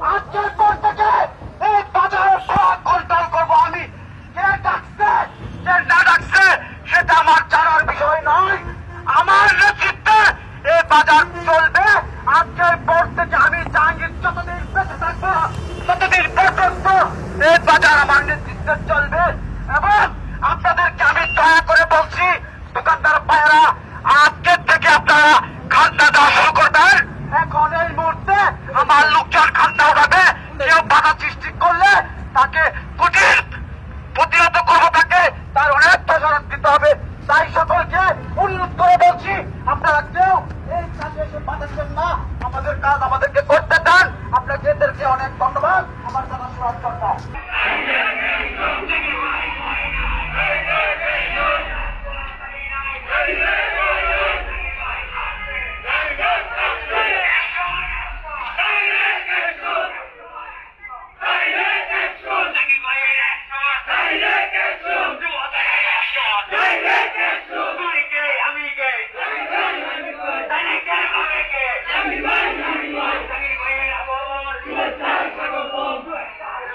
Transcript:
আজকের পর থেকে এই বাজারের সব কন্ট্রোল করবো আমি। কে ডাকছে কে না ডাকছে সেটা আমার জানার বিষয় নয়। আমার নেতৃত্বে এই বাজার চলবে। আজকের পর থেকে আমি জাহাঙ্গীর যতদিন বেঁচে থাকবো ততদিন পর্যন্ত এই বাজার আমার নেতৃত্বে চলবে। এবং আপনাদেরকে আমি দয়া করে বলছি, দোকানদার ভাইয়েরা, আজকের থেকে আপনারা খান্না দেওয়া শুরু করবেন। এখন এই মুহূর্তে আমার লোকজন খান্না উঠাবে। কেউ বাধা সৃষ্টি করলে তাকে কুটির প্রতিহত করবো, তাকে তার অনেক প্রসারণ দিতে হবে। তাই সকলকে অনুরোধ করে বলছি, আপনারা কেউ এই কাজে এসে বাধাচ্ছেন না। আমাদের কাজ আমাদেরকে করতে দেন। আপনাকে এদেরকে অনেক ধন্যবাদ। আমার জানা শোনার জন্য